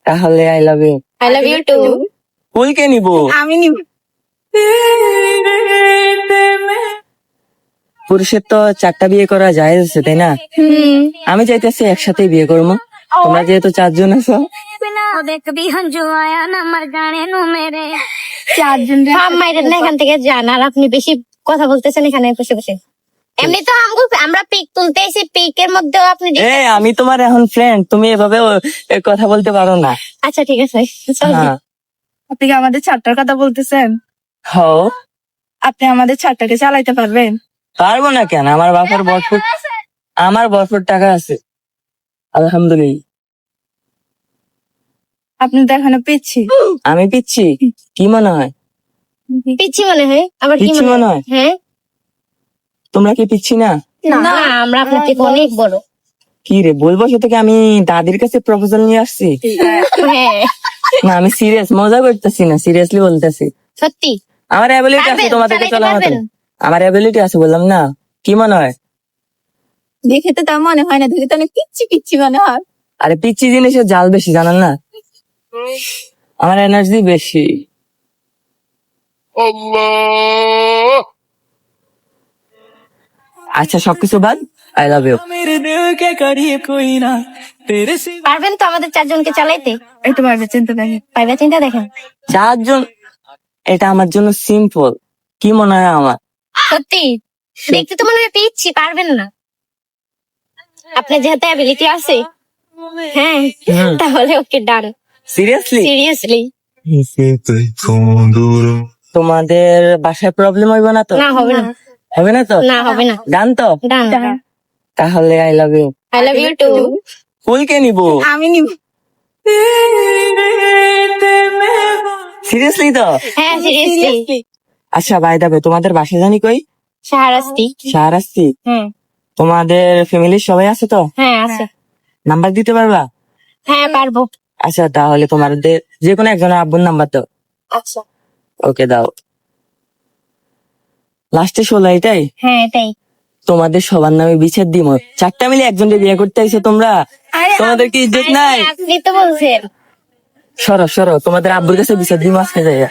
তাহলে I love you. I love you too. ফুল কে নিবো? আমি নিব। পুরুষের তো 4টা বিয়ে করা যায় আছে, তাই না? আমি চাইতেছি একসাথে বিয়ে করবো। তোমরা যেহেতু 4 জন আছো। এখান থেকে যান, আর আপনি বেশি কথা বলতেছেন এখানে বসে বসে। এমনি তো আমরা পিক তুলতে এসে পিকের মধ্যেও আপনি আমি তোমার এখন ফ্রেন্ড, তুমি এভাবে কথা বলতে পারো না। আচ্ছা ঠিক আছে। হ্যাঁ। আপনি কি আমাদের ছাড়টার কথা বলতেছেন? হও। আপনি আমাদের ছাড়টাকে চালাইতে পারবেন? পারবো না কেন? আমার ভরপুর টাকা আছে, আলহামদুলিল্লাহ। আপনি তো এখনো পিচ্ছি। আমি পিচ্ছি? কি মনে হয়? পিচ্ছি মনে হয়? আবার কি পিচ্ছি মনে হয়? হ্যাঁ। তোমরা কি পিচ্ছি না? না, আমরা আপনার থেকে অনেক বড়। কি রে বলবো, সে থেকে আমি দাদির কাছে প্রপোজাল নিয়ে আসছি। হ্যাঁ না, আমি সিরিয়াস, মজা করতেছি না, সিরিয়াসলি বলতেছি। সত্যি আমার অ্যাবিলিটি আছে তোমাদেরকে চলার মতন। আমার অ্যাবিলিটি আছে, বললাম না? কি মনে হয়? দেখে তো তা মনে হয় না, দেখে তো অনেক পিচ্ছি পিচ্ছি মনে হয়। আরে পিচ্ছি জিনিসের জাল বেশি, জানান না? আমার এনার্জি বেশি। আচ্ছা সবকিছু বাদ, আই লাভ ইউ। পারবেন তো আমাদের 4 জনকে চালাইতে? একটু পারবে চিন্তা দেখেন। পাইবা চিন্তা দেখেন। 4 জন? এটা আমার জন্য সিম্পল। কি মনে হয় আমার? সত্যি দেখতে তো মনে হয় পিচ্ছি, পারবেন না। আপনার যেহেতু অ্যাবিলিটি আছে, হ্যাঁ, তাহলে ওকে ডান। সিরিয়াসলি? সিরিয়াসলি। তোমাদের বাসায় প্রবলেম হইব না তো? না হবে না। হবে না তো? না হবে না। ডান তো? ডান। তাহলে I love you. I love you too. ফুল কে নিবো? আমি নিব। সিরিয়াসলি তো? হ্যাঁ সিরিয়াসলি। আচ্ছা বাই দা বে, তোমাদের বাসা জানি কই? শাহরাস্তি। শাহরাস্তি? হ্যাঁ। তোমাদের ফ্যামিলির সবাই আছে তো? হ্যাঁ আছে। নাম্বার দিতে পারবা? হ্যাঁ পারবো। আচ্ছা তাহলে তোমাদের যে কোনো একজনের আব্বুর নাম্বার দাও। আচ্ছা ওকে দাও। লাস্টে 16 এটাই? হ্যাঁ এটাই। তোমাদের সবার নামে বিচার দিব। 4টা মিলে একজনকে বিয়ে করতে আইছো তোমরা? তোমাদের কি ইজ্জত নাই? আপনি তো বলছেন। সরো সরো, তোমাদের আব্বুর কাছে বিচার দিব আজকে যাইয়া।